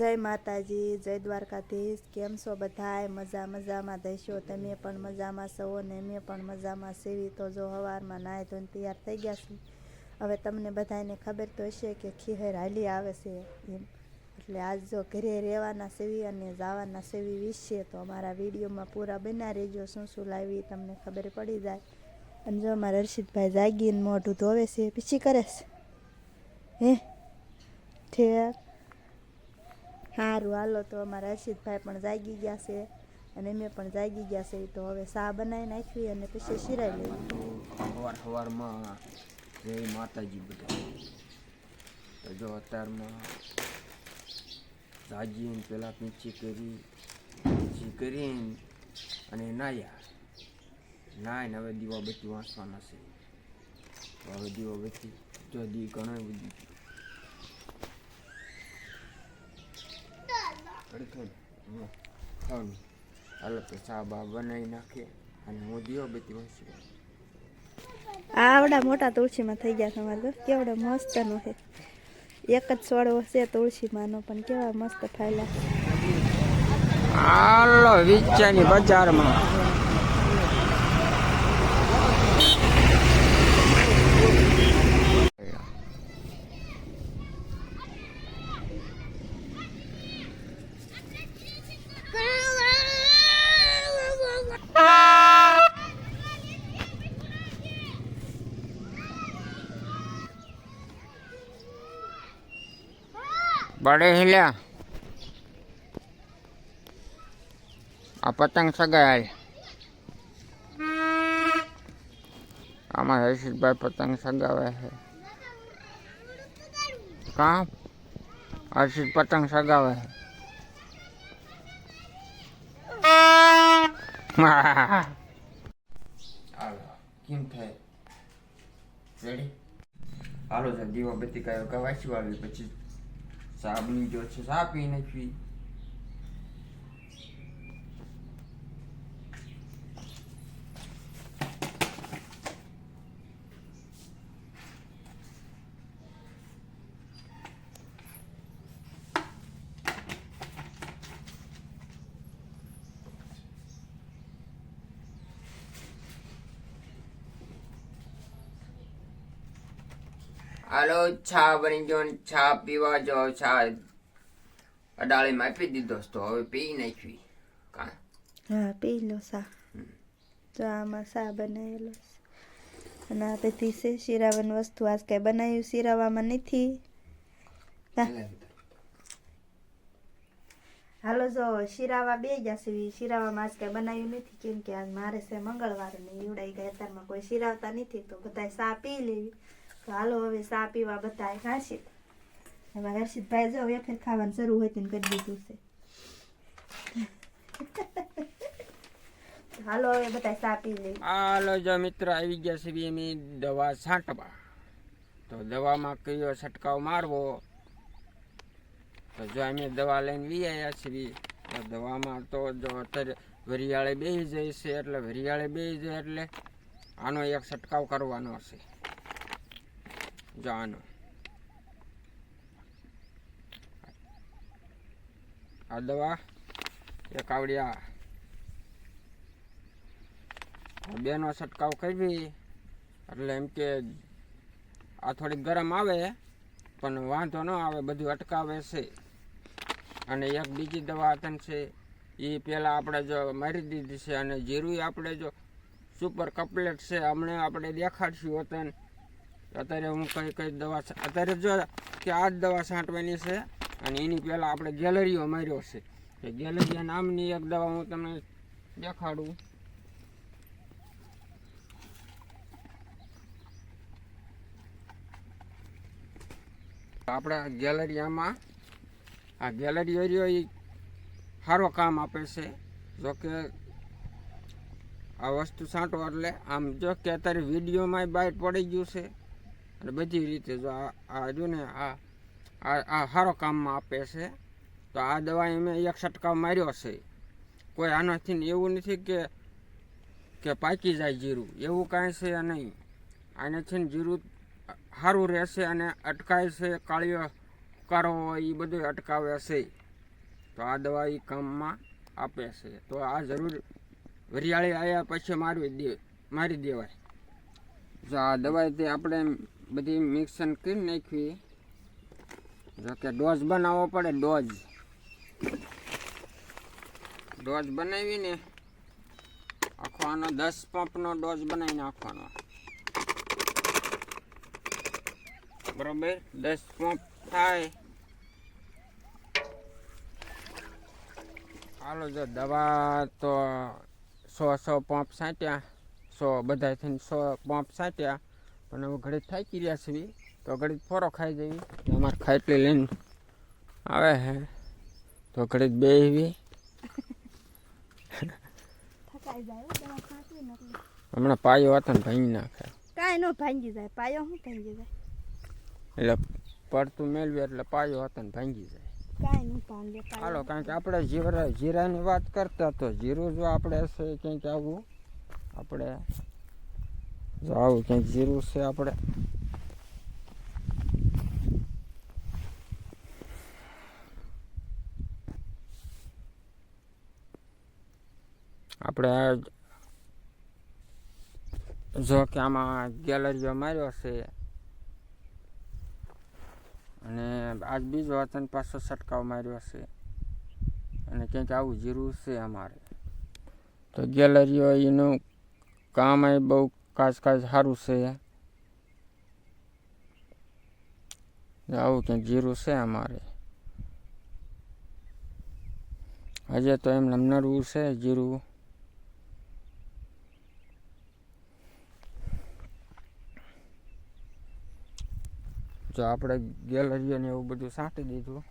जय माताजी, जय द्वारकाधीश। केम छो बधाय? मजा मजामां दईशो। तमे पण मजामां छो ने अमे पण मजामां छीवी। तो जो हवारमां नाही धोईने तैयार थई गया छे। हवे तमने बधाने खबर तो हशे के खीहर हाली आवे छे एम એટલે આજ જો ઘરે રહેવાના સેવી અને જવાના સેવી વિશે તો અમારા વિડીયોમાં પૂરા બન્યા રહેજો। શું શું લાવી તમને ખબર પડી જાય। અને જો અમારા હર્ષિતભાઈ જાગીને મોઢું ધોવે છે, પીછી કરે છે હે ઠેક સારું હાલો। તો અમારા હર્ષિતભાઈ પણ જાગી ગયા છે અને અમે પણ જાગી ગયા છે। તો હવે ચા બનાવી નાખવી અને પછી શિરાઈ લેવી। સવારમાં જય માતાજી બધા। તો જો અત્યારમાં જાગીને પહેલાં પીંછી કરીને અને નાહીને હવે દીવાબત્તી વાંચવાના છે। તો હવે દીવાબત્તી જો દી ઘણો બધી ખાવાનું હાલો તો ચા બા બનાવી નાખીએ અને હું દીવાબત્તી વાંચી। આવડા મોટા તુલસીમાં થઈ ગયા તમારે તો કેવડો મસ્તનો છે। એક જ છોડવો છે તુલસીમાંનો પણ કેવા મસ્ત ફાયલા। હાલો વિચારની બજારમાં बड़े हिल्या आ पतंग सगायल हमारे हर्षित भाई पतंग सगावे है। कहाँ हर्षित पतंग सगावे है। केम थे रेडी हालो सर दीवाबत्ती का वाँचवा पीछे साबनी जो है सा पी नाखी। हालो छा बनी गयो छा पीवा जो छा अडाली में आपी दी दोस्तों हवे पी नाखी। का हाँ पी लो सा। तो आमा सा बनावेलो અને આ પેથી છે શીરાવાની વસ્તુ આજ કઈ બનાવ્યું શીરાવામાં નથી। હાલો જો શીરાવા બે ગયા છે શીરાવામાં આજ કઈ બનાવ્યું નથી કેમ કે આજ મારે છે મંગળવાર ને ઈવડાઈ ગયા અત્યારમાં કોઈ શીરાવતા નથી તો બધાય સા પી લેવી। તો હાલો હવે સા પીવા બધાય હર્ષિત એમાં હર્ષિતભાઈ જો વેફર ખાવાનું શરૂ હોય તેને કરી દીધું છે। હાલો હવે બધાય સા પી લે। हालो जो मित्र आई गया से भी अमी दवा छांटवा। तो दवा में कयो छटकाव मारवो तो जो अमे दवा लईने वी आया छे। तो दवा में तो जो अत्यारे वरियाळे बेही जाय छे એટલે वरियाळे बेही जाय એટલે आनो एक छटकाव करवानो छे। जो आनो आ दवा एक आवड़िया बेनो छटकाव करवी એટલે એમ કે આ થોડી ગરમ આવે પણ વાંધો ન આવે બધું અટકાવે છે। અને એક બીજી દવા આતન છે એ પહેલાં આપણે જો મારી દીધી છે અને જીરું આપણે જો સુપર કમ્પ્લેટ છે હમણાં આપણે દેખાડશું વતન અત્યારે હું કઈ દવા અત્યારે જો કે આ જ દવા છાંટવાની છે અને એની પહેલાં આપણે ગેલેરીઓ માર્યો છે। એ ગેલેરિયા નામની એક દવા હું તમને દેખાડું। આપણા ગેલેરિયામાં આ ગેલેરી એરિયો એ સારો કામ આપે છે। જો કે આ વસ્તુ છાંટો એટલે આમ જો કે અત્યારે વિડીયોમાં બાઇટ પડી ગયું છે અને બધી રીતે જો આ જો ને આ સારો કામમાં આપે છે। તો આ દવા મેં એક છંટકાવ માર્યો છે। કોઈ આનાથી એવું નથી કે પાકી જાય જીરું એવું કાંઈ છે નહીં। આનાથી જીરું સારું રહેશે અને અટકાય છે કાળિયો કરો એ બધું અટકાવે છે। તો આ દવા એ કામમાં આપે છે. તો આ જરૂર વરિયાળી આવ્યા પછી મારી દેવાય. જો આ દવાઈથી આપણે બધી મિક્સન કરી નાખવી. જો કે ડોઝ બનાવવો પડે. ડોઝ બનાવીને આખો આનો 10 પંપનો ડોઝ બનાવી નાખવાનો. બરોબર 10 પંપ થાય. હાલો જો દવા તો 100 પંપ છાંટ્યા. 100 બધા થઈને 100 પંપ છાંટ્યા. પણ હવે ઘડીક થાકી રહ્યા છીએ તો ઘડીક ફોરો ખાઈ જવી. અમારે ખાટલી લઈને આવે છે તો ઘડીક બેસવી. હમણાં પાયો હતો ને ભાંગી નાખે. કાંઈ ન ભાંગી જાય. પાયો શું ભાંગી જાય? એટલે પડતું મેળવી એટલે પાયો હતો ને ભાંગી જાય. કાંઈ નહીં ભાંગે. હાલો કારણ કે આપણે જીરાની વાત કરતા તો જીરું જો આપણે હશે ક્યાંક આવું આપણે જો આવું ક્યાંક જીરું છે આપણે જો કે આમાં ગેલેરીઓ માર્યો છે અને આજ બીજો વતન પાછો છંટકાવ માર્યો છે અને ક્યાંક આવું જીરું છે અમારે. તો ગેલેરીઓ એનું કામ એ બહુ કાજ સારું છે. આવું ક્યાંક જીરું છે અમારે. હજે તો એમને નરવું છે જીરું. જો આપણે ગેલેરીઓને એવું બધું છાંટી દીધું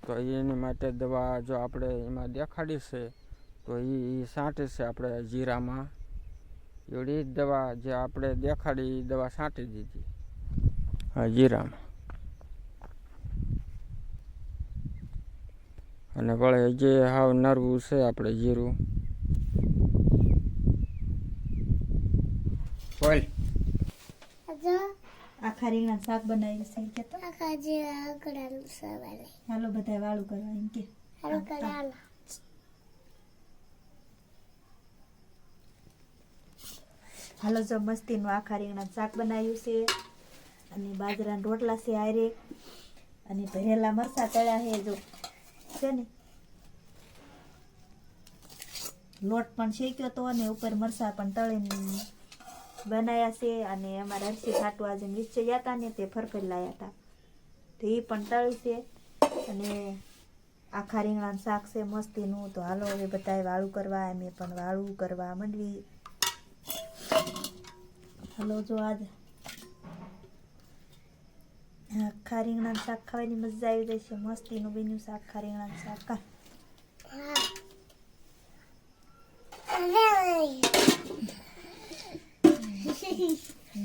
તો એની માટે દવા જો આપણે એમાં દેખાડી છે તો એ છાંટે છે આપણે જીરામાં. એવડી દવા જે આપણે દેખાડી એ દવા છાંટી દીધી હા જીરામાં. અને વળે જે હાવ નરવું છે આપણે જીરું બોલ. આખા રીંગણા શાક બનાવ્યું છે કે તો હાલો બધા વાળું કરવા એમ કે હાલો જો મસ્તીનું આખા રીંગણા શાક બનાવ્યું છે અને બાજરાના રોટલા છે આરે અને ભરેલા મરચા તળ્યા છે જો છે ને લોટ પણ શેક્યો તો અને ઉપર મરચા પણ તળીને બનાવ્યા છે. અને અમારા હરસી ખાટું આજે નીચે ગયા હતા ને તે ફરફર લાવ્યા હતા તો એ પણ તળી છે અને આખા રીંગણાનું શાક છે મસ્તીનું. તો હાલો હવે બધાએ વાળું કરવા અમે પણ વાળું કરવા માંડવી. હાલો જો આજ આખા રીંગણાનું શાક ખાવાની મજા આવી જાય છે. મસ્તીનું બન્યું છે આખા રીંગણાનું શાક.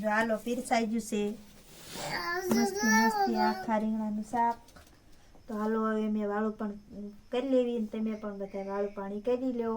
જો હાલો પીરસાઈ ગયું છે મસ્તી આખા રીંગણાનું શાક. તો હાલો હવે મેં વાળું પણ કરી લેવી તમે પણ બધા વાળું પાણી કરી લો.